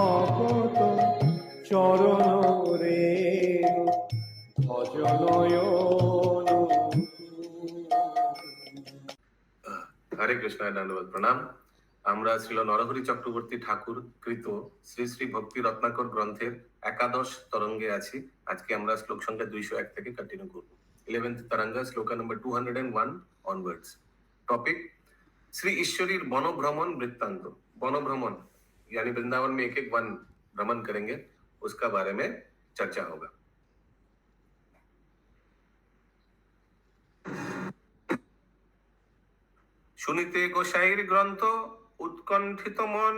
ভকত চরণ রেণু ভজনয়ন। হরে কৃষ্ণ, দণ্ডবত প্রণাম। আমরা শ্রীল নরহরি চক্রবর্তী ঠাকুর কৃত শ্রী শ্রী ভক্তি রত্নাকর গ্রন্থের একাদশ তরঙ্গে আছি। আজকে আমরা শ্লোক সংখ্যা 201 থেকে কন্টিনিউ করব। 11th तरंगा श्लोका नंबर 201 ऑनवर्ड्स। टॉपिक श्री ईश्वरीर वन भ्रमण वृत्तांत। वन भ्रमण यानी वृंदावन में एक एक वन भ्रमण करेंगे, उसका बारे में चर्चा होगा। শুনিতে গোসাইর গ্রন্থ উৎকণ্ঠিত মন,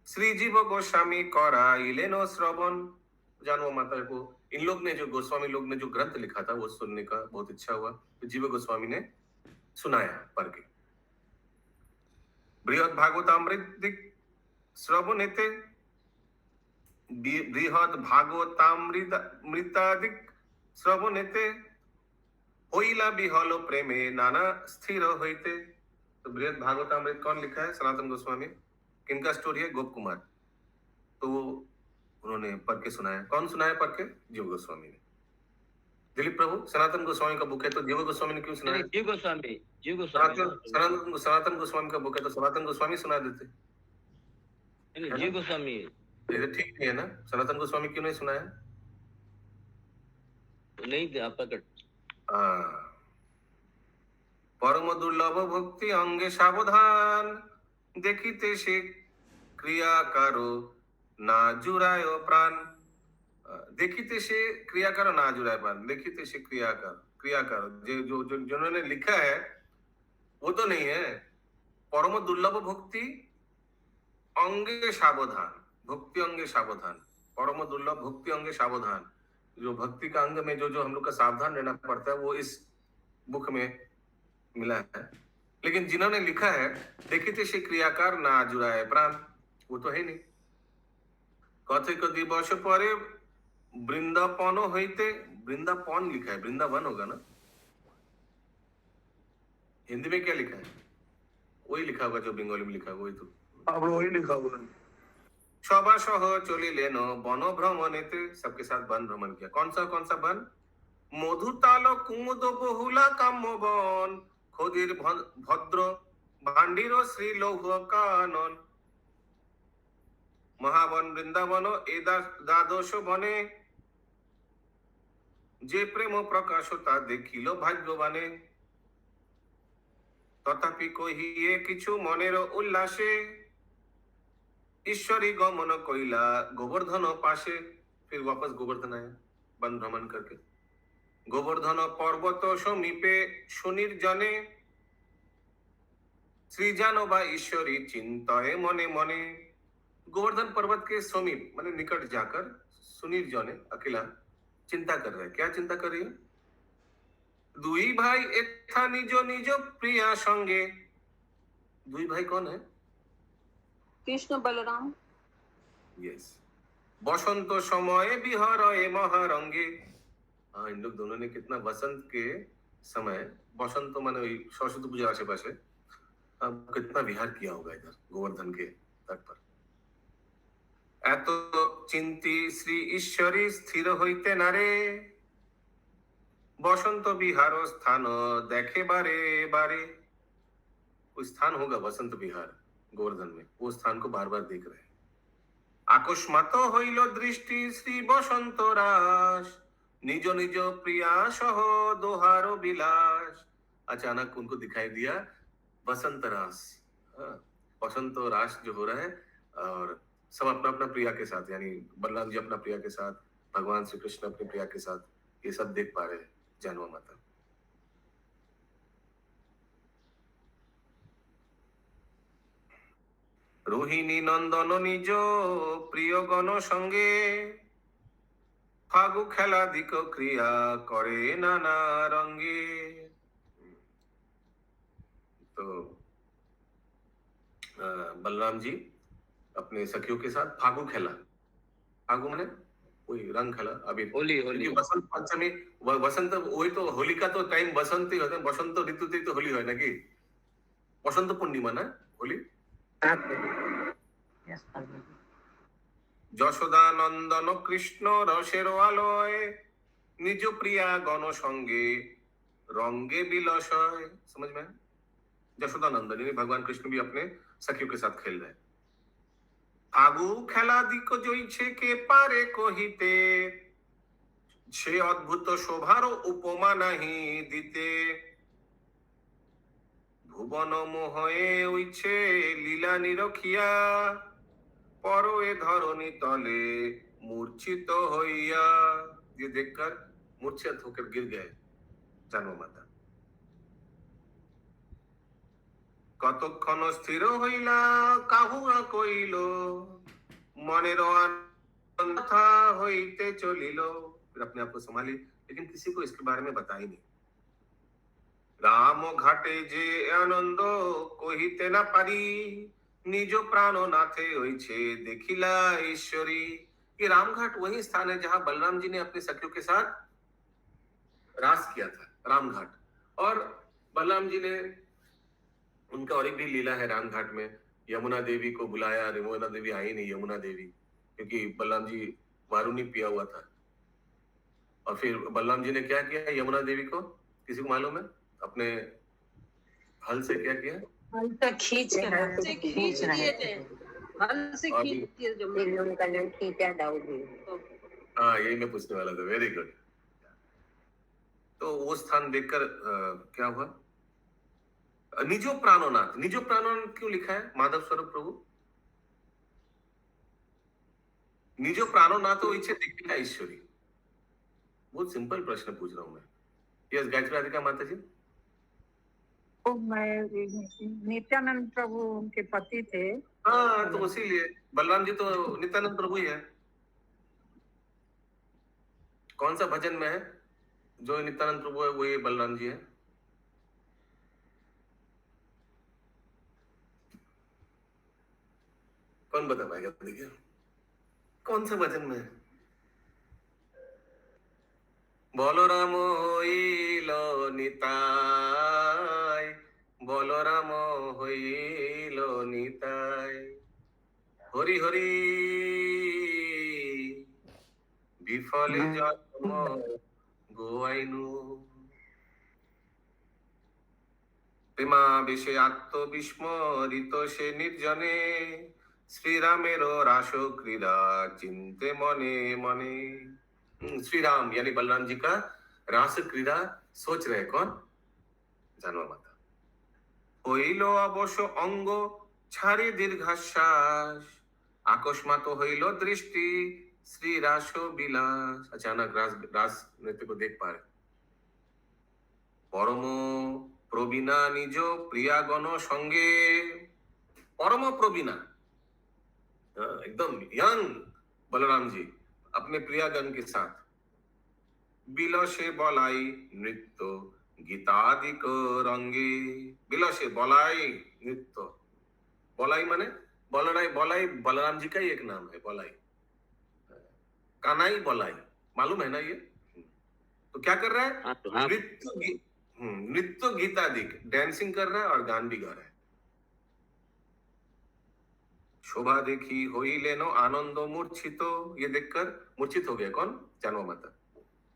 श्रीजीव गोस्वामी कराइलेन श्रवण। जानवो माता को इन लोग ने जो गोस्वामी लोग ने जो ग्रंथ लिखा था वो सुनने का बहुत इच्छा हुआ, तो जीव गोस्वामी ने सुनाया पढ़ के। बृहद भागवतामृत श्रवणेते बृहद भागवतामृतादिक श्रवणेते होइला बिहल प्रेमे नाना स्थिर होइते। तो बृहद भागवतामृत कौन लिखा है? सनातन गोस्वामी। किनका स्टोरी है? गोप कुमार। तो उन्होंने पढ़ के सुनाया। कौन सुनाया पढ़ के? जीव गोस्वामी ने। दिलीप प्रभु, सनातन गोस्वामी का बुक है तो जीव गोस्वामी ने क्यों सुनाया? जीव गोस्वामी सनातन गोस्वामी का बुक है तो सनातन गोस्वामी सुना देते। जीव गोस्वामी ये ठीक नहीं है ना? सनातन गोस्वामी क्यों नहीं सुनाया? नहीं प्रकट। परम दुर्लभ भक्ति अंगे सावधान, देखिते से क्रिया करो ना जुराय प्राण। देखिते से क्रिया करो ना जुराय प्राण, देखिते से क्रिया करो। जो जिन्होंने लिखा है वो तो नहीं है। परम दुर्लभ भक्ति अंगे सावधान, भक्ति अंगे सावधान, परम दुर्लभ भक्ति अंगे सावधान। जो भक्ति का अंग में जो जो हम लोग का सावधान रहना पड़ता है वो इस बुक में मिला है। लेकिन जिन्होंने लिखा है देखिते से क्रियाकार ना जुराए प्राण, वो तो है नहीं। कथिक दिवस परे वृंदावन होइते, वृंदावन लिखा है, वृंदावन होगा ना? हिंदी में क्या लिखा है? वही लिखा होगा जो बंगाली में लिखा है, वही तो वही लिखा होगा। सभा सह चलिलेन वन भ्रमणेते, सबके साथ वन भ्रमण किया। कौन सा वन? मधुताल कुमुद बहुला काम्य वन, खोदिर भद्र भांडीर श्री लौह कानन। महावन वृंदावन ए द्वादश बने, जे प्रेम प्रकाशता देखिल भाग्यवाने। तथापि कहिए किछु मनेर उल्लासे, ईश्वरी गमन कइला गोवर्धन पाशे। फिर वापस गोवर्धन आया वन भ्रमण करके। गोवर्धन पर्वत समीपे सुनिर्जने, श्रीजानवा ईश्वरी चिंताए मने मने। गोवर्धन पर्वत के समीप माने निकट जाकर सुनिर्जने अकेला चिंता कर रहे हैं। क्या चिंता कर रही है? दुई भाई एथा निज निज प्रिया संगे। दुई भाई कौन है? कृष्ण बलराम। यस। बसंत समय बिहार ए महारंगे। हाँ, इन लोग दोनों ने कितना बसंत के समय, बसंत माने सरस्वती पूजा आसे पासे, कितना विहार किया होगा इधर गोवर्धन के तट पर। एत चिंती श्री ईश्वरी स्थिर होइते नारे, बसंत विहार स्थान देखे बारे बारे। कोई स्थान होगा बसंत विहार गोवर्धन में, वो स्थान को बार बार देख रहे हैं। अकस्मात हईल दृष्टि श्री बसंत रास, निज निज प्रिया सह दोहारो विलास। अचानक उनको दिखाई दिया बसंत रास। बसंत रास जो हो रहा है और सब अपना अपना प्रिया के साथ, यानी बलराम जी अपना प्रिया के साथ, भगवान श्री कृष्ण अपने प्रिया के साथ, ये सब देख पा रहे हैं जानवा माता। रोहिणी नंदन निज प्रिय गण संगे, फागु खेला दिक क्रिया करे नाना रंगे। तो बलराम जी अपने सखियों के साथ फागु खेला। फागु माने वही रंग खेला, अभी होली बसंत पंचमी, बसंत वही तो होली का तो टाइम बसंत ही होता है। बसंत ऋतु तो होली है ना कि बसंत पूर्णिमा ना होली। যশোদা নন্দন কৃষ্ণ রসের আলোয় নিজ প্রিয়া গণ সঙ্গে रंगे बिलसय। समझ में आया? যশোদা नंदन यानी भगवान कृष्ण भी अपने सखियों के साथ खेल रहे हैं। আগু খেলা দিক জইছে কে পারে কহিতে, সে অদ্ভুত শোভার উপমা নাহি দিতে। ভুবন মোহয়ে উইছে লীলা নিরখিয়া, পর এ ধরণী তলে मूर्छित হইয়া। ये देखकर मूर्छित होकर गिर गए জানো মাতা। কতক্ষণ স্থির হইলা কাহুয়া কইল, মনের আনন্দ था হইতে চলিল। फिर अपने आप को संभाली, लेकिन किसी को इसके बारे में बताई नहीं। রাম ঘাটে যে আনন্দ কহিতে না পারি, নিজ প্রাণ নাথে হইছে দেখিলা ईश्वरी। ये रामघाट वही स्थान है जहां बलराम जी ने अपने सखियों के साथ रास किया था, रामघाट। और बलराम जी ने उनका और एक भी लीला है रामघाट में, यमुना देवी को बुलाया, यमुना देवी आई नहीं, यमुना देवी, क्योंकि बलराम जी मारूनी पिया हुआ था। और फिर बलराम जी ने क्या किया यमुना देवी को, किसी को मालूम है? अपने हल से क्या किया? हल से खींच के से खींच दिए थे, हल से और खींच दिए जो उनका नाम खींचा दाऊद है। हाँ यही मैं पूछने वाला था, वेरी गुड। तो वो स्थान देखकर क्या हुआ? निजो प्राणोनाथ, निजो प्राणोनाथ क्यों लिखा है माधव स्वरूप प्रभु? निजो प्राणोनाथ हो इच्छे दिखा ईश्वरी। बहुत सिंपल प्रश्न पूछ रहा हूं मैं। यस गायत्री राधिका माता जी। तो मैं नित्यानंद प्रभु उनके पति थे। हाँ तो इसीलिए बलराम जी तो नित्यानंद प्रभु ही है। कौन सा भजन में है जो नित्यानंद प्रभु है, वो ये बलराम जी है? कौन बता पाएगा? देखिए कौन सा भजन में है? বলরাম হইল নিতাই, বলরাম হইল নিতাই, হরি হরি বিফলে জন্ম গোয়াইনু। প্রেমাবেশে আত্মবিস্মরিত সে নির্জনে, শ্রীরামের রাস ক্রীড়া চিন্তে মনে মনে। श्री राम यानी बलराम जी का रास क्रीड़ा सोच रहे कौन? जानवा माता। হইল অবশ্য অঙ্গ ছাড়ি দীর্ঘশ্বাস, আকস্মাত হইল দৃষ্টি শ্রী রাস বিলাস। अचानक रास नृत्य को देख पा रहे। পরম প্রবীণা নিজ প্রিয়াগণ সঙ্গে, परम प्रवीणा एकदम यंग बलराम जी अपने प्रियागण के साथ बिलसे बलाई नृत्य गीतादिक रंगे। बिलसे बलाई नृत्य, बलाई माने बलराई, बलाई बलराम जी का ही एक नाम है, बलाई कानाई बलाई, मालूम है ना ये? तो क्या कर रहा है? हाँ। नृत्य गीतादिक, डांसिंग कर रहा है और गान भी गा रहा है। शोभा देखी होइले नो आनंद मूर्छित, ये देखकर मूर्छित हो गया कौन? जानवा माता।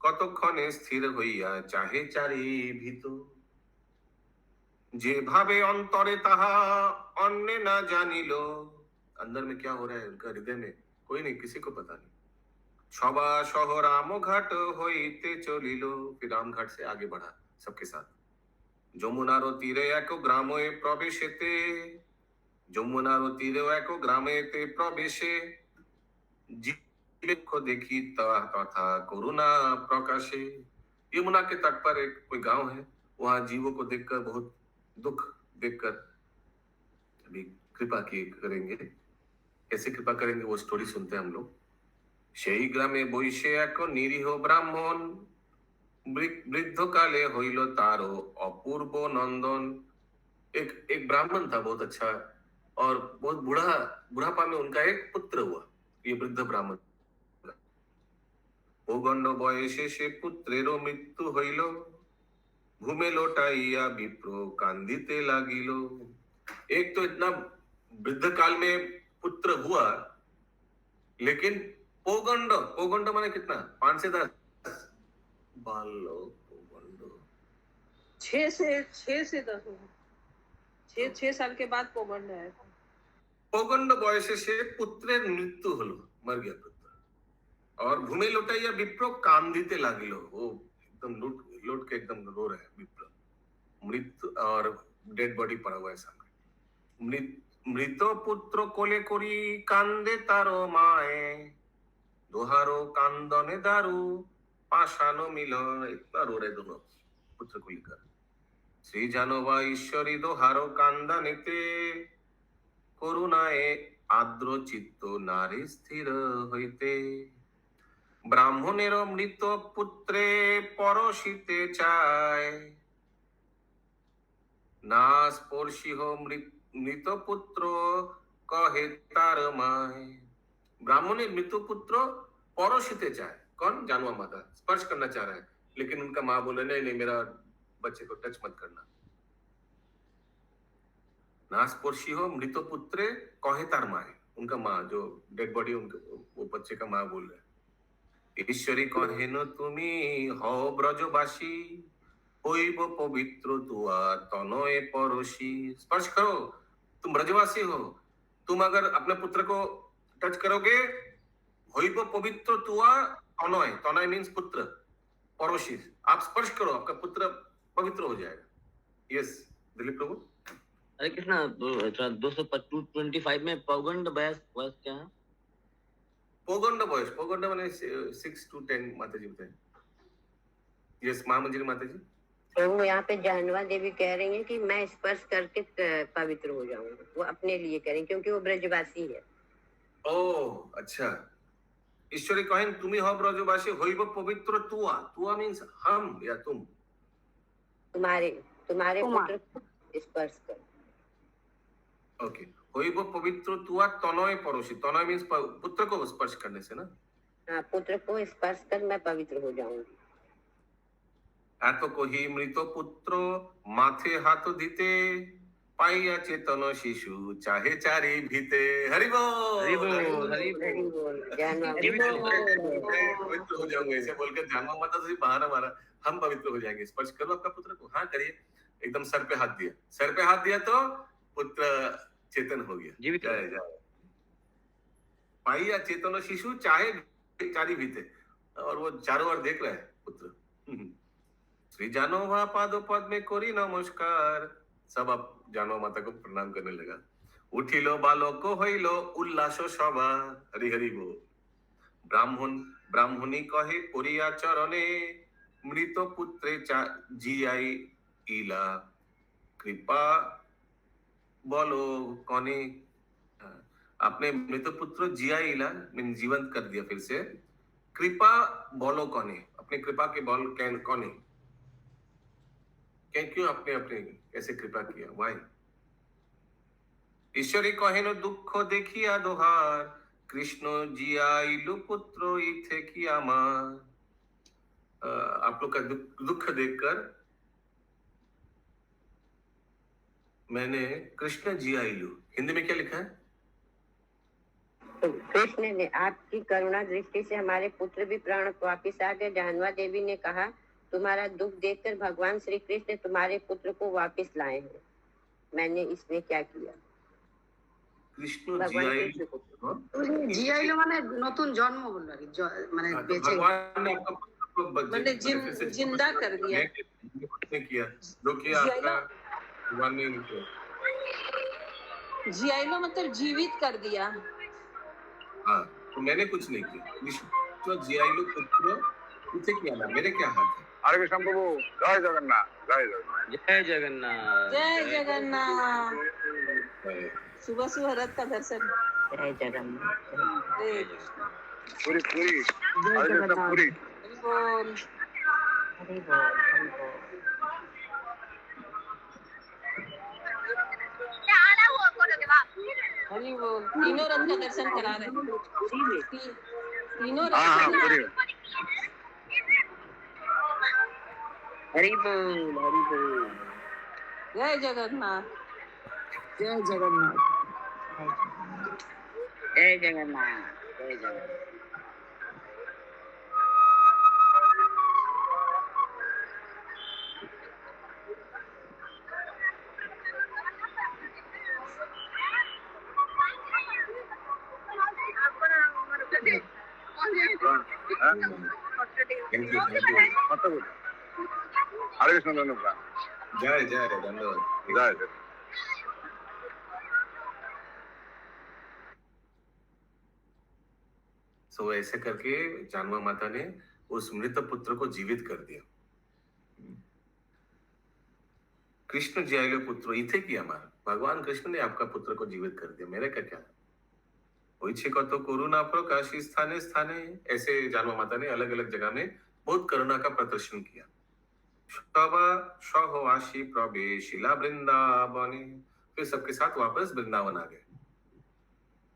কতক্ষণে স্থির হইয়া চাহে চারি ভীত, যে ভাবে অন্তরে তাহা अन्य ना जानिल। अंदर में क्या हो रहा है उनका हृदय में कोई नहीं, किसी को पता नहीं। सभा सह रामघाट होइते चलिल, फिर रामघाट से आगे बढ़ा सबके साथ। যমুনার তীরে এক গ্রামে প্রবেশেতে, যমুনার তীরে এক গ্রামেতে প্রবেশে, को देखी तथा करुणा प्रकाशे। यमुना के तट पर एक कोई गांव है, वहां जीवों को देखकर बहुत दुख देखकर अभी कृपा की करेंगे। कैसे कृपा करेंगे वो स्टोरी सुनते हैं हम लोग। সেই গ্রামে বৈশে এক নিরীহ ব্রাহ্মণ, বৃদ্ধ কালে হইল তারও অপূর্ব নন্দন। एक ब्राह्मण था बहुत अच्छा, और बहुत बुढ़ापा में उनका एक पुत्र हुआ। ये वृद्ध ब्राह्मण প্রগণ্ড বয়সে সে পুত্রেরও মৃত্যু হইল, ঘুমে লোটাইয়া বিপ্র কান্দিতে লাগিল। एक तो इतना वृद्ध काल में पुत्र हुआ, लेकिन पोगंड, पोगंड माने कितना, 5 से 10 बालो पोगंड, 6 से 10 6 साल के बाद पोगंड है। পোগণ্ড বয়সে সে পুত্রের মৃত্যু হলো, মর গিয়া পুত্র। और भूमि लौटाइया विप्र कांदिते লাগিল, ও एकदम लौट लौट के एकदम रो रहा है विप्र। मृत्यु और डेड बॉडी पड़ा हुआ है सामने। मृत पुत्र कोले करी कांदे तारो माए, दोहारो कांदने दारू पाषाण मिलन, इतना रो रहे दोनों पुत्र को लेकर। श्री जानवा ईश्वरी दोहारो कांदानेते, করুণায় আর্দ্র চিত্ত নারী স্থির হইতে, ব্রাহ্মণের মৃত পুত্রে পরশিতে চায়, না স্পর্শিহ মৃত পুত্র কহে তার মায়। ब्राह्मणेर मृत पुत्र परोसिते चाहे, कौन, जानवा माता स्पर्श करना चाह रहा है, लेकिन उनका माँ बोले नहीं नहीं, मेरा बच्चे को टच मत करना। नास्पर्शी हो मृत पुत्रे कहे तार माए, उनका माँ जो डेड बॉडी उनके वो बच्चे का माँ बोल रहे, ईश्वरी कहे न तुमी हो ब्रजवासी, होइब पवित्र तुआ तनय परोसी। स्पर्श करो, तुम ब्रजवासी हो, तुम अगर अपने पुत्र को टच करोगे, होइब पवित्र तुआ तनय, तनय मीन्स पुत्र, परोसी आप स्पर्श करो, आपका पुत्र पवित्र हो जाएगा। यस दिलीप प्रभु। हरे कृष्णा, 225 में पौगंड वयस क्या है? पोगंड बॉयस, पोगंड माने 6 to 10 माता जी बताए। यस माँ मंजरी माता जी। प्रभु यहाँ पे जानवा देवी कह रही हैं कि मैं स्पर्श करके पवित्र हो जाऊंगा, वो अपने लिए कह रही हैं क्योंकि वो ब्रजवासी है। ओ अच्छा, ईश्वरी कहें तुम्ही हो ब्रजवासी, होइब पवित्र तुआ, तुआ मीन्स हम या तुम, तुम्हारे पुत्र को स्पर्श कर। ओके, होइब पवित्र तुआ तनय परोसी, तनय मीन्स पुत्र को स्पर्श करने से ना। हाँ, पुत्र को स्पर्श कर मैं पवित्र हो जाऊंगी। এত কহি মৃত পুত্র মাথে হাত দিতে, পাইয়া চেতন শিশু চাহে চারি ভিতে। হরি बोल, हरि बोल, हरि बोल। हरि बोल, जानवा पवित्र हो जाऊंगे ऐसे बोलकर जानवा माता से बहाना मारा, हम पवित्र हो जाएंगे, स्पर्श करो आपका पुत्र को। हाँ करिए, एकदम सर पे हाथ दिया, सर पे हाथ दिया तो पुत्र चेतन हो गया। जीवित हो जय जय। पाइया चेतन शिशु चाहे चारी भीते, और वो चारों ओर देख रहा है पुत्र। श्री जानवा पाद पद में कोरी नमस्कार, सब आप जानवा माता को प्रणाम करने लगा। उठिलो बालक हইলো उल्लास सभा, हरि हरि बोल। ब्राह्मणी कहे करिया चरणे, मृत पुत्रे जियाई इला, कृपा बोलो कने। आपने मृत पुत्र जिया इला मीन जीवंत कर दिया फिर से, कृपा बोलो कने, अपने कृपा के बोल कने, क्यों आपने अपने कैसे कृपा किया, वाई। ईश्वरी कहेन दुख देखिया दोहार, कृष्ण जियाइलु पुत्र इथे की आमार। आप लोग का दुख देखकर मैंने कृष्ण जियाइलु, हिंदी में क्या लिखा है? तो कृष्ण ने आपकी करुणा दृष्टि से हमारे पुत्र भी प्राण वापिस आ गए। जानवा देवी ने कहा तुम्हारा दुख देखकर भगवान श्री कृष्ण तुम्हारे पुत्र को वापिस लाए हैं। मैंने इसमें क्या किया? कृष्ण भगवान जियाइलु, জিয়াইলো মানে নতুন জন্ম হলো আর কি, মানে বেঁচে भगवान ने आपका पुत्र को मैंने फिर से जिंदा कर दिया। ने किया जो किया आपका भगवान ने नहीं किया। जियाइलो मतलब जीवित कर दिया। हाँ, तो मैंने कुछ नहीं किया, कृष्ण जियाइलु पुत्र इथे किया ना, मेरे क्या हाथ है। हरे कृष्ण प्रभु, जय जगन्नाथ, जय जगन्नाथ। जय जगन्नाथ, जय जगन्नाथ। सुबह सुबह रथ का दर्शन। जय जगन्नाथ। जय पूरी पूरी, हरे कृष्ण पूरी। हरि बोल। हरि बोल, हरि बोल। हरि बोल। तीनों रथ का दर्शन करा रहे हैं। तीनों रथ हाँ हाँ पूरी। हरि बोल, हरि बोल। जय जगन्नाथ। जय जगन्नाथ। जय जगन्नाथ। जय जगन्नाथ। थैंक यू ಮತ್ತೆ ಗೊತ್ತು ಹರೇ ಕೃಷ್ಣ ಧನ್ಯವಾದ जय जय धन्यवाद। ಜಯ ಜಯ सो ऐसे करके जानवा माता ने उस मृत पुत्र को जीवित कर दिया। कृष्ण जियाले पुत्र इथे किया मार भगवान कृष्ण ने आपका पुत्र को जीवित कर दिया, मेरे का क्या। ओइछे कत करुणा प्रकाशी स्थाने स्थाने, ऐसे जानवा माता ने अलग अलग जगह में बहुत करुणा का प्रदर्शन किया। सभा सहोवासी प्रवेशिला वृंदावने, फिर सबके साथ वापस वृंदावन आ गए।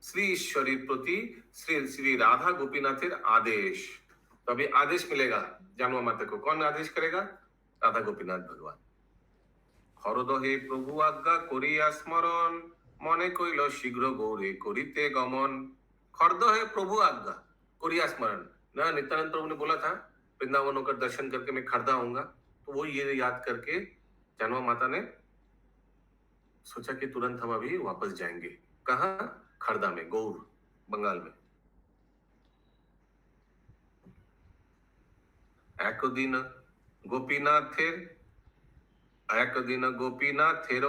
श्री ईश्वरी प्रति श्री श्री राधा गोपीनाथेर आदेश, तो अभी आदेश मिलेगा जानवा माता को। कौन आदेश करेगा? राधा गोपीनाथ भगवान। हरदहे प्रभु आज्ञा करिया स्मरण, मने कइल शीघ्र गौरे करिते गमन। हरदहे प्रभु आज्ञा करिया स्मरण, ना नित्यानंद प्रभु ने बोला था वृंदावन होकर दर्शन करके मैं खरदा आऊंगा, तो वो ये याद करके जानवा माता ने सोचा कि तुरंत हम अभी वापस जाएंगे। कहाँ? खरदा में, गौर बंगाल में। একদিন গোপীনাথের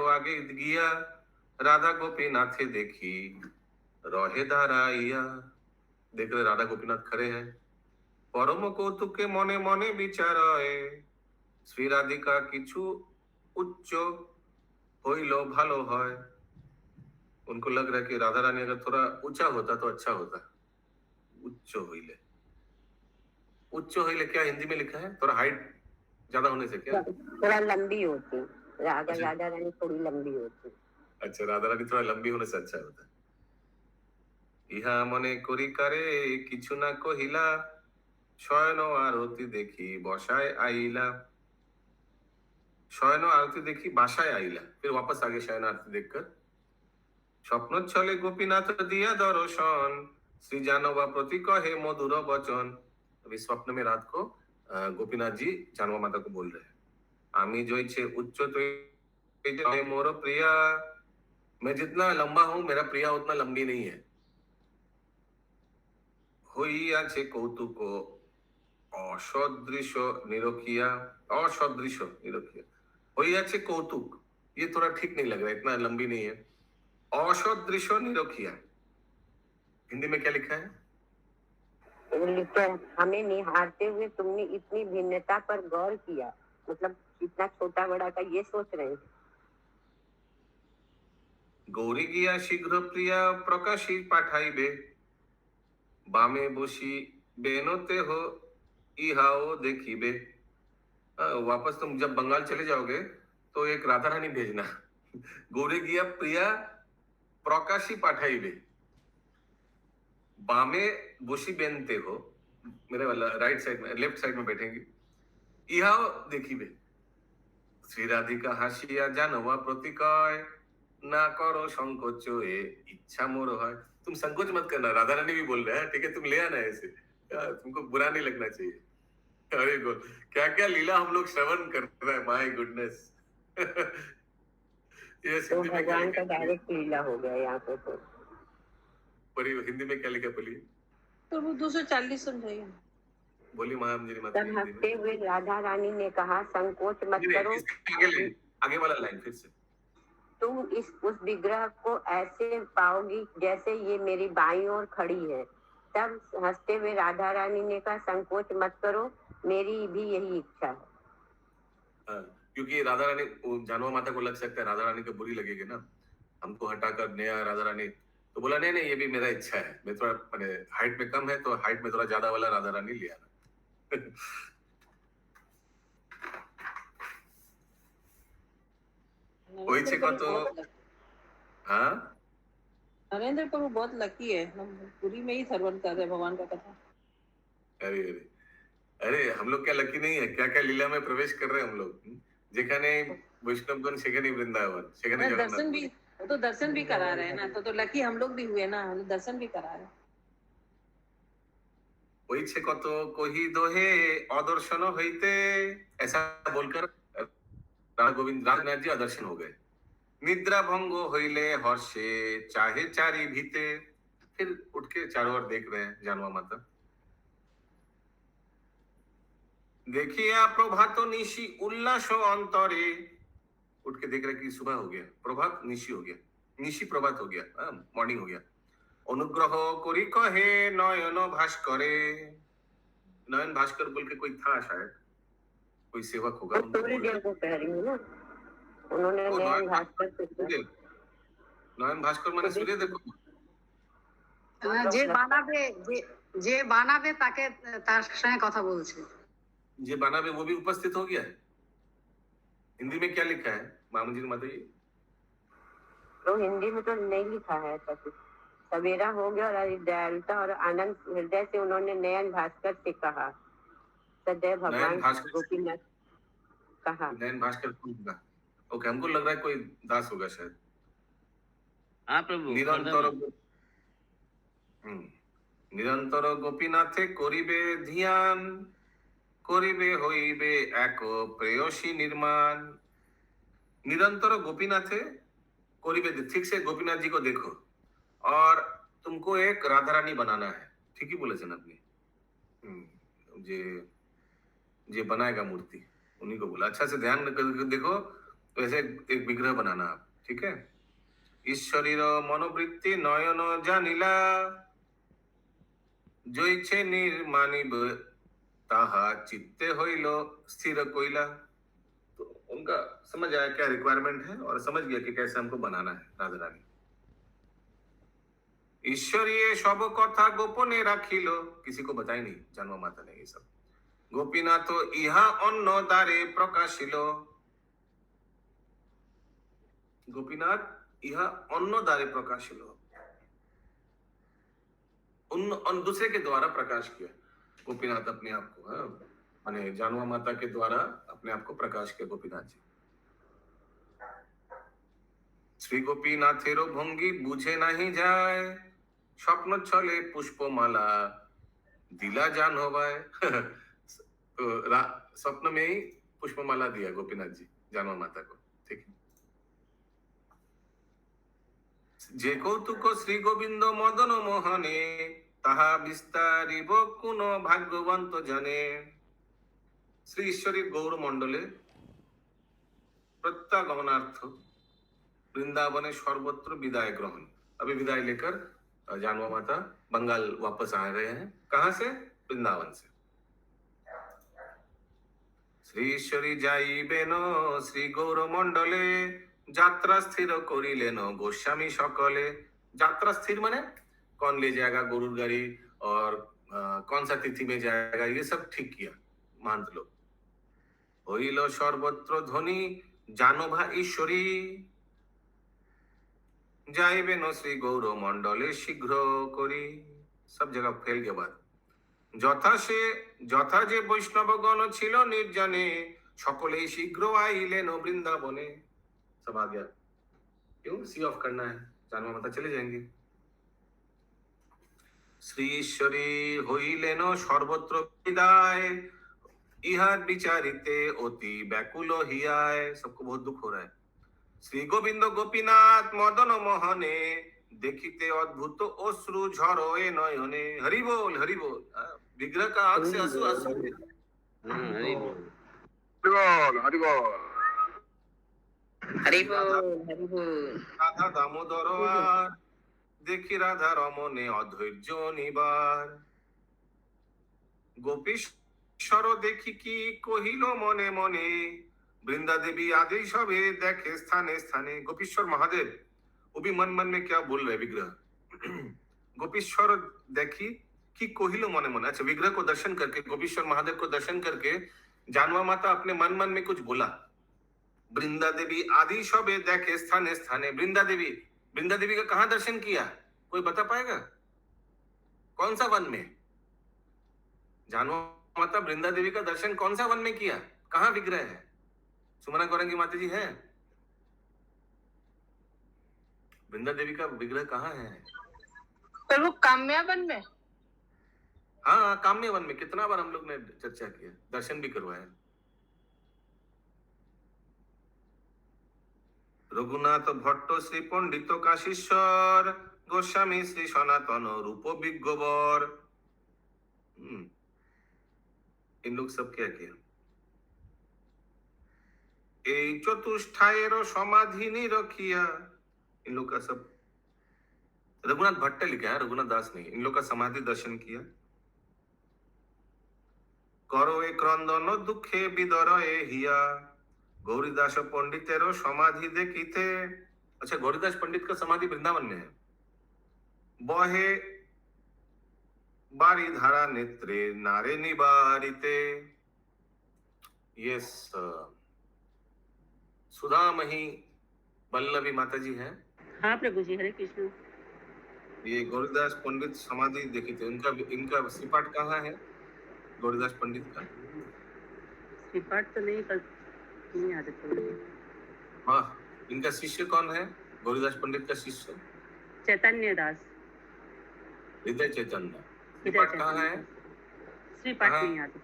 আগে গিয়া রাধা গোপীনাথে দেখি रहे दाराइया। देख रहे राधा गोपीनाथ खड़े हैं, परम कौतुके मने मने विचार श्री राधिका किछु उच्च होइलो भालो है। उनको लग रहा है कि राधा रानी अगर थोड़ा ऊंचा होता तो अच्छा होता। उच्च होइले, उच्च होइले क्या हिंदी में लिखा है? थोड़ा हाइट ज्यादा होने से क्या? थोड़ा लंबी होती, राधा राधा रानी थोड़ी लंबी होती। अच्छा, राधा रानी थोड़ा लंबी होने से अच्छा होता। ইহা মনে করি কারে কিছু না কহিলা, শয়ন আরতি দেখি বসায় আইলা। শয়ন आरती देखी बासाय आइला, फिर वापस आ गए शयन आरती देखकर। स्वप्न छले गोपीनाथ दिया दर्शन, श्री जानवा प्रति कहे मधुर वचन। अभी स्वप्न में रात को गोपीनाथ जी जानवा माता को बोल रहे हैं, आमी जो इच्छे उच्च तो मोर प्रिया, मैं जितना लंबा हूं मेरा प्रिया उतना लंबी नहीं है। হইয়াছে কৌতুক অসদৃশ নিরখিয়া, অসদৃশ নিরখিয়া। হইয়াছে कौतुक, ये थोड़ा ठीक नहीं लग रहा, इतना लंबी नहीं है। असदृश निरखिया, हिंदी में क्या लिखा है? लिखा है, हमें निहारते हुए तुमने इतनी भिन्नता पर गौर किया, मतलब इतना छोटा बड़ा का ये सोच रहे हैं। गौरी गिया शीघ्र प्रिया प्रकाशी पाठाइबे, बामे बसी बेनोते हो इहाओ देखिबे। वापस तुम जब बंगाल चले जाओगे तो एक राधा रानी भेजना। गौरी गिया प्रिया प्रकाशी पाठाइबे, बामे बसी बेनते हो, मेरे वाला राइट साइड में, लेफ्ट साइड में बैठेंगी, इहाओ देखिबे। श्री राधिका हासिया जानवा प्रतिकय, ना करो संकोच ए इच्छा मोर है। तुम संकोच मत करना, राधा रानी भी बोल रहे हैं, ठीक है, तुम ले आना ऐसे, तुमको बुरा नहीं लगना चाहिए। अरे गो क्या क्या लीला हम लोग श्रवण कर रहे हैं, माय गुडनेस। ये तो हिंदी में क्या भगवान लिखा का डायरेक्ट लीला हो गया यहाँ पे। तो पढ़िए, हिंदी में क्या लिखा बोलिए। तो वो 240 समझाइए। बोलिए महामंजरी माता तब हिंदी हंसते में। हुए राधा रानी ने कहा, संकोच मत नहीं, करो, इसके आगे वाला लाइन फिर से। तुम उस विग्रह को ऐसे पाओगी जैसे ये मेरी बाईं ओर खड़ी है। तब हंसते हुए राधा रानी ने कहा, संकोच मत करो, मेरी भी यही इच्छा है। हाँ, क्योंकि राधा रानी जानवा माता को लग सकता है राधा रानी को बुरी लगेगी ना, हमको हटाकर नया राधा रानी, तो बोला नहीं नहीं ये भी मेरा इच्छा है, मैं थोड़ा मैंने हाइट में कम है तो हाइट में थोड़ा ज्यादा वाला राधा रानी ले आना। होइछे कत, हाँ नरेंद्र प्रभु बहुत लकी है, हम पूरी में ही श्रवण कर रहे हैं भगवान का कथा। अरे अरे अरे हम लोग क्या लकी नहीं है, क्या क्या लीला में प्रवेश कर रहे हैं हम लोग। যেখানে বৈষ্ণবগণ সেখানে বৃন্দাবন, সেখানে दर्शन भी, वो तो दर्शन भी करा रहे हैं ना, तो लकी हम लोग भी हुए ना, हम दर्शन भी करा रहे हैं। ওইছে কত কহি দোহে অদর্শন হইতে, ऐसा बोलकर राधा गोविंद रामनाथ जी अदर्शन हो गए। निद्रा भंग होइले हर्षे चाहे चारी भीते, फिर उठ के चारों ओर देख रहे हैं जानवा माता। देखिया प्रभात निशी उल्लास अंतरे, उठ के देख रहे कि सुबह हो गया, प्रभात निशी हो गया, निशी प्रभात हो गया, मॉर्निंग हो गया। अनुग्रह करी कहे नयन भास्करे, नयन भास्कर बोल के कोई था शायद, कोई सेवक होगा। उनको सूर्य बोला, देव को कह रही हूँ ना, उन्होंने ओ, नयन नयन भास्कर से कहा। सूर्य, नयन भास्कर माने सूर्य देव को। যে বানাবে যে বানাবে তাকে তার সঙ্গে কথা বলছে। जे बनावे वो भी उपस्थित हो गया है। हिंदी में क्या लिखा है मामू जी माता जी? तो हिंदी में तो नहीं लिखा है ऐसा कुछ। सवेरा हो गया और दयालुता और आनंद हृदय से उन्होंने नयन भास्कर से कहा, सदैव भगवान नयन भास्कर से? गोपीनाथ कहा। नयन भास्कर कौन होगा? ओके, हमको लग रहा है कोई दास होगा शायद। हाँ प्रभु, निरंतर निरंतर गोपीनाथे करिबे ध्यान, करिबे होइबे एक प्रेयसी निर्माण। निरंतर गोपीनाथे करिबे, ठीक से गोपीनाथ जी को देखो और तुमको एक राधा रानी बनाना है। ठीक ही बोले अपने जे जे बनाएगा मूर्ति उन्हीं को बोला। अच्छा से ध्यान करके देखो, वैसे एक विग्रह बनाना आप, ठीक है। ईश्वरीर मनोवृत्ति नयन जानिला, जो इच्छे निर्मानिब ताहा चित्ते होइलो स्थिर कोइला। तो उनका समझ आया क्या रिक्वायरमेंट है और समझ गया कि कैसे हमको बनाना है राधा रानी। ईश्वरीय सब कथा गोपने राखिलो, किसी को बताई नहीं जानवा माता ने ये सब। गोपीनाथ इहा अन्न दारे प्रकाशिलो, गोपीनाथ इहा अन्न दारे प्रकाशिलो, उन दूसरे के द्वारा प्रकाश किया गोपीनाथ अपने आप को, माने जानवा माता के द्वारा अपने आप को प्रकाश किया गोपीनाथ जी। श्री गोपीनाथेरो भंगी बुझे नहीं जाए, स्वप्न छले पुष्पमाला दिला जान होवाए। तो स्वप्न में ही पुष्पमाला दिया गोपीनाथ जी जानवा माता को, ठीक है। जे कौतुक श्री गोविंद मदन मोहने, ताहा विस्तारिब कुन भाग्यवंत जने। श्री ईश्वरी गौर मंडले प्रत्यागमनार्थ वृंदावने सर्वत्र विदाय ग्रहण। अभी विदाई लेकर जानवा माता बंगाल वापस आ रहे हैं। कहां से? वृंदावन से। श्री ईश्वरी जाइबेन श्री गौर मंडले, यात्रा स्थिर करिलेन गोस्वामी सकले। यात्रा स्थिर माने कौन ले जाएगा गरुड़ गाड़ी और कौन सा तिथि में जाएगा, ये सब ठीक किया महंत लोग। होइल सर्वत्र ध्वनि जानोभा ईश्वरी, जाइबेन श्री गौर मंडले शीघ्र करी। सब जगह फैल गया बात। যথা যে বৈষ্ণবগণ ছিল নির্জনে, সকলেই শীঘ্র আইলেন বৃন্দাবনে। सब आ गया, क्यों सी ऑफ करना है, जानवा माता चले जाएंगे। श्री ईश्वरी হইলেন সর্বত্র বিদায়, ইহার বিচারিতে অতি ব্যাকুল হিয়ায়। सबको बहुत दुख हो रहा है। श्री गोविंद गोपीनाथ मदन मोहने, देखिते अद्भुत अश्रु झरो ए नयने। हरि बोल हरि बोल। विग्रह का आंख से आंसू आंसू। हरि बोल। हरि बोल हरि बोल हरि बोल। राधा दामोदर देखी राधा रमने अधैर्य निबार। गोपीश्वर देखी की कहिल मने मने, वृंदा देवी आदि सबे देखे स्थाने स्थाने। गोपीश्वर महादेव वो भी मन मन में क्या बोल रहे विग्रह। गोपीश्वर देखी कि कोहिलो मने मन। अच्छा, विग्रह को दर्शन करके, गोपीश्वर महादेव को दर्शन करके जानवा माता अपने मन मन में कुछ बोला। वृंदा देवी आदि सबे देखे स्थाने स्थाने। वृंदा देवी का कहां दर्शन किया, कोई बता पाएगा? कौन सा वन में? जानवा माता वृंदा देवी का दर्शन कौन सा वन में किया? कहां विग्रह है? सुमना गौरंगी माता जी है? वृंदा देवी का विग्रह कहाँ है? प्रभु काम्यावन में। हाँ, काम्य वन में कितना बार हम लोग ने चर्चा किया, दर्शन भी करवाया। रघुनाथ भट्ट श्री पंडित काशीश्वर गोस्वामी श्री सनातन रूप विज्ञवर, इन लोग सब क्या किया? এই চতুष्ठायेरो समाधि रखिया, इन लोग का सब रघुनाथ भट्ट लिखा है, रघुनाथ दास नहीं। इन लोग का समाधि दर्शन किया। करो एक क्रंदन दुखे विदर हिया, गौरीदास पंडितेरो समाधि देखिते। अच्छा, गौरीदास पंडित का समाधि वृंदावन में है। बहे बारी धारा नेत्रे नारे निवारिते। ये सुधामही वल्लभी माता जी हैं। हाँ प्रभु जी, हरे कृष्ण। ये गौरीदास पंडित समाधि देखी थे। इनका श्रीपाठ कहाँ है गौरीदास पंडित का? श्रीपाठ तो नहीं, पर नहीं याद है। हाँ, इनका शिष्य कौन है? गौरीदास पंडित का शिष्य चैतन्य दास, हृदय चैतन्य। श्रीपाठ कहाँ है? श्रीपाठ नहीं याद है।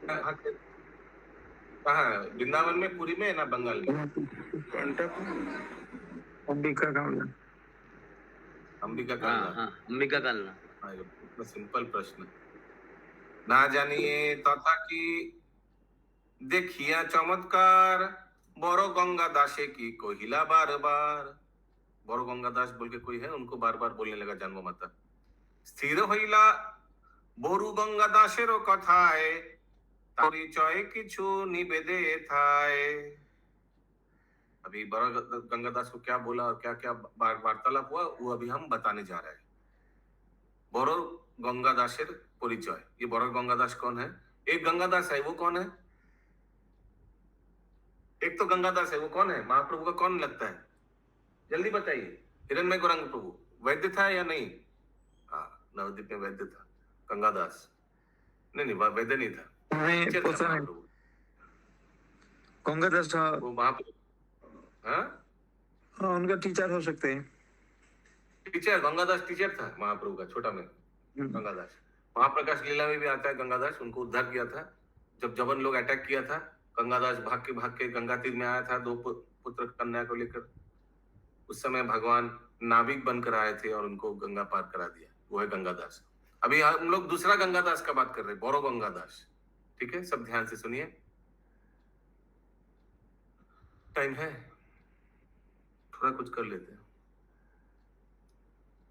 कहाँ है? वृंदावन में, पुरी में, ना बंगाल में? अंबिका कालना। अंबिका हाँ कालना। हाँ, अंबिका कालना। हाँ, ये इतना सिंपल प्रश्न। ना जानिए तथा की देखिया चमत्कार, बड़ो गंगा दासे की कोहिला बार बार। बड़ो गंगा दास बोल के कोई है, उनको बार बार बोलने लगा जानवा माता। स्थिर हईला बरु गंगा दासेरो कथाए, परिचय किछु निवेदे थाए। अभी बड़ा गंगादास को क्या बोला और क्या क्या वार्तालाप हुआ, वो अभी हम बताने जा रहे हैं। बड़ो गंगादासेर परिचय। ये बड़ो गंगादास कौन है? एक गंगादास है, वो कौन है? एक तो गंगादास है, वो कौन है? महाप्रभु का कौन लगता है? जल्दी बताइए। हिरण्मय गौरांग प्रभु वैद्य था या नहीं? हाँ, नवद्वीप में वैद्य था गंगादास। नहीं, वैद्य नहीं था। गंगादास वो महाप्रभु, हाँ, उनका टीचर हो सकते हैं। टीचर, गंगादास टीचर था महाप्रभु का, छोटा में गंगादास। महाप्रकाश लीला में भी आता है गंगादास। उनको उद्धार किया था जब जबन लोग अटैक किया था। गंगादास भाग के गंगा तीर में आया था 2 पुत्र कन्या को लेकर। उस समय भगवान नाविक बनकर आए थे और उनको गंगा पार करा दिया। वो है गंगादास। अभी हम लोग दूसरा गंगादास का बात कर रहे हैं, बड़ो गंगादास। ठीक है, सब ध्यान से सुनिए। टाइम है, थोड़ा कुछ कर लेते हैं।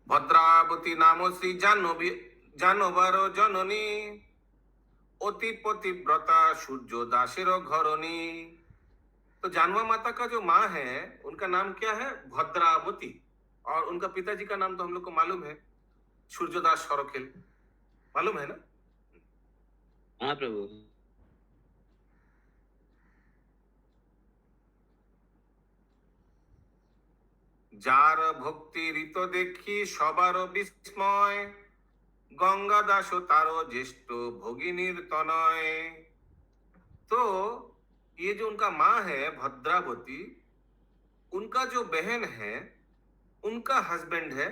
भद्रावती नामो श्री जानोबारो जननी, अति पतिव्रता सूर्य दासेरो घरनी। तो जानवा माता का जो माँ है, उनका नाम क्या है? भद्रावती। और उनका पिताजी का नाम तो हम लोग को मालूम है, सूर्यदास सरोखेल। मालूम है ना? हाँ प्रभु। যার ভক্তি ঋত দেখি সবার বিস্ময়, गंगा दासो तारो ज्येष्ठ भोगिनीर तनय। तो ये जो उनका माँ है भद्रावती, उनका जो बहन है, उनका हस्बैंड है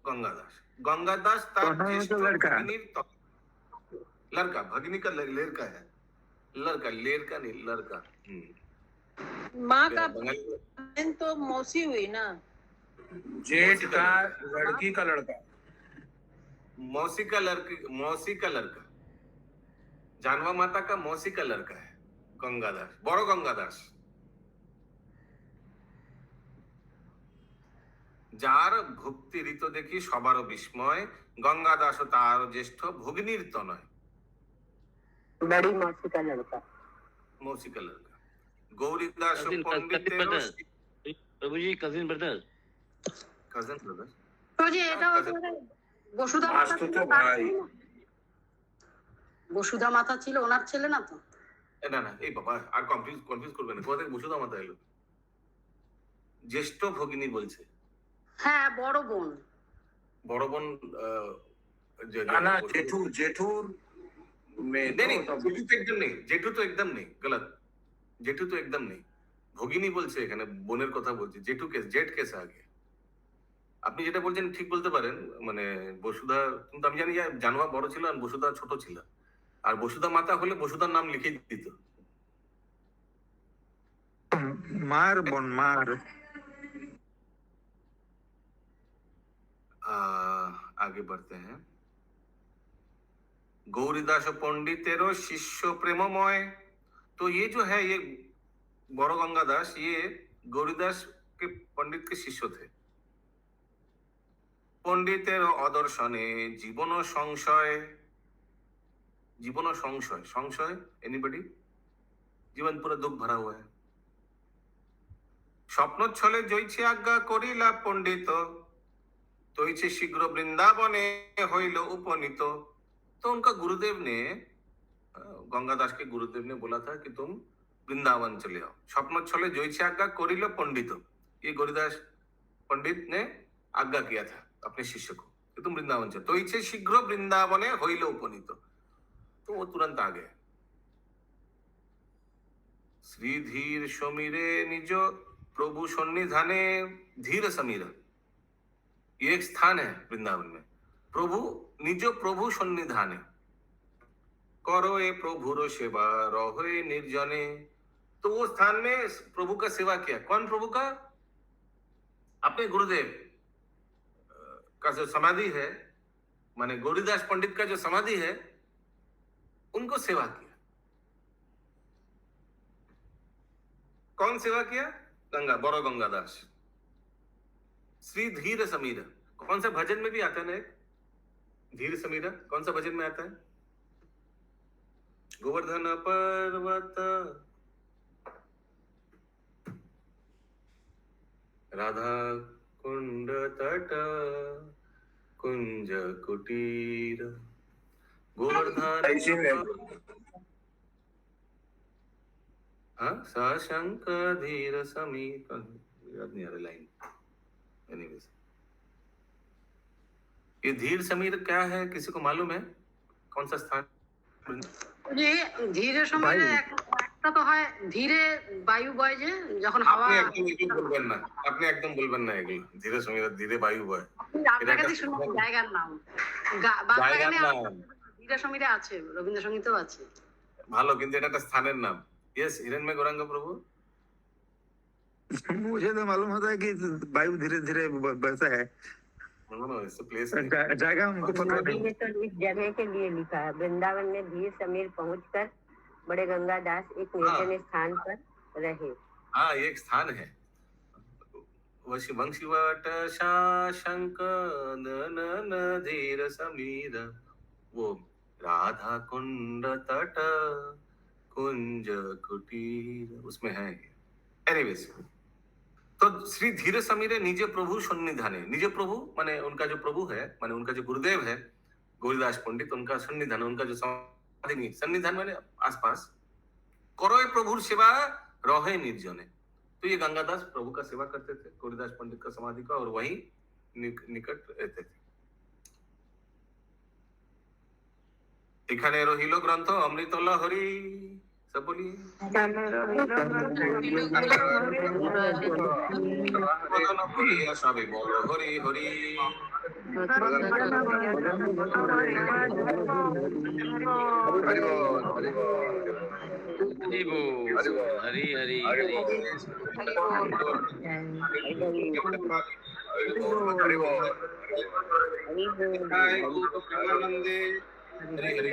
गंगादास। गंगादास तार ज्येष्ठ भगिनीर तनय। लड़का, भगिनी का लड़का है। लड़का, लेरका नहीं, लड़का। माँ का बहन तो मौसी हुई ना? जेठ का लड़की का लड़का। मौसी का लड़का। जानवा माता का मौसी का लड़का है गंगादास, बड़ो गंगादास। যার ভক্তি ঋত দেখি সবার বিস্ময়, গঙ্গাদাস তার জ্যেষ্ঠ ভগিনীর তনয়। बड़ी मौसी का लड़का। मौसी का लड़का। गौरीदास पंडित प्रभु जी कजिन ब्रदर। Cousin brother. তো যে এটা বসুধা মাতা ছিল, বসুধা মাতা ছিল ওনার ছেলে না তো? না না, এই বাবা আর কনফিউজ করবেন না। কোথা থেকে বসুধা মাতা এলো? জ্যেষ্ঠ ভগিনী বলছে। হ্যাঁ, বড় বোন। বড় বোন ना जेठूर में नहीं, जेठू तो एकदम नहीं, जेठू तो एकदम नहीं, गलत। जेठू तो एकदम नहीं, भगिनी बोलছে এখানে, বোনের কথা বলছে। जेठू के जेठ कैसे आ गया? আপনি যেটা বলছেন ঠিক বলতে পারেন, মানে বসুধা, কিন্তু আমি জানি যে জানোয়া বড় ছিল আর বসুধা ছোট ছিল, আর বসুধা মাতা হলে বসুধার নাম লিখে দিত। मार बोन मार आगे बढ़ते हैं। गौरीदास पंडितेरो शिष्य प्रेममय, तो ये जो है ये बड़ो गंगा दास, ये गौरीदास के पंडित के शिष्य थे। पंडितेरो अदर्शने जीवन संशय, जीवन संशय, संशय एनीबडी, जीवन पूरा दुख भरा हुआ है। स्वप्न छले जैसे आज्ञा करिला पंडित, तैसे शीघ्र वृंदावने हईल उपनीत। तो उनका गुरुदेव ने, गंगादास के गुरुदेव ने बोला था कि तुम वृंदावन चले आओ। स्वप्न छले जैसे आज्ञा करिल पंडित, ये गौरीदास पंडित ने आज्ञा किया था अपने शिष्य को कि तुम वृंदावन चलो, तो इसे शीघ्र वृंदावने हईल उपनीत, तो वो तुरंत आ गए। श्रीधीर समीरे निज प्रभु सन्निधाने, धीर समीर ये एक स्थान है वृंदावन में। प्रभु निज प्रभु सन्निधाने, करो ए प्रभुर सेवा रहे निर्जने। तो वो स्थान में प्रभु का सेवा किया। कौन प्रभु का? अपने गुरुदेव का जो समाधि है, माने गौरीदास पंडित का जो समाधि है, उनको सेवा किया। कौन सेवा किया? गंगा, बड़ो गंगादास। श्री धीर समीर, कौन सा भजन में भी आता है ना एक धीर समीर, कौन सा भजन में आता है? गोवर्धन पर्वत राधा कुंड तट कुंज कुटीर, गोवर्धन सशंक धीर समीर, याद नहीं आ रहा लाइन। एनीवेज, ये धीर समीर क्या है, किसी को मालूम है? कौन सा स्थान? যে ধীরে সময় একটা তো হয় ধীরে বায়ু বয়, যে যখন হাওয়া। আপনি একদম বলবেন না, আপনি একদম বলবেন না এগুলো। ধীরে সমীর, ধীরে বায়ু বয়, আপনার কাছে শুনুন জায়গার নাম, বাংলা গানে ধীরে সমীরে আছে, রবীন্দ্রসঙ্গীতেও আছে। ভালো, কিন্তু এটা একটা স্থানের নাম। यस, हिरण्मय गौरांग प्रभु। मुझे तो मालूम होता है कि वायु धीरे धीरे बहता है, प्लेस जाएगा हमको पता मोदी नहीं। ने तो इस जगह के लिए लिखा है, वृंदावन में धीर समीर पहुंचकर बड़े गंगादास एक निर्जन स्थान पर रहे। हाँ, ये एक स्थान है। वंशीवट शाशंक न धीर समीर, वो राधा कुंड तट कुंज कुटीर, उसमें है। एनीवेज, तो श्री धीर समीरे निजे प्रभु सन्निधाने, निजे प्रभु माने उनका जो प्रभु है, माने उनका जो गुरुदेव है गौरीदास पंडित, उनका सन्निधान, उनका जो समाधि, सन्निधान माने आसपास, करो प्रभु सेवा रहे निर्जने। तो ये गंगादास प्रभु का सेवा करते थे, गौरीदास पंडित का समाधि का, और वहीं निकट रहते थे। এখানে রহিল গ্রন্থ অমৃত লহরী, सब बोलिए। সবে বলো হরি হরি। हरी हरी हरी। प्रेमानंदे हरि हरि।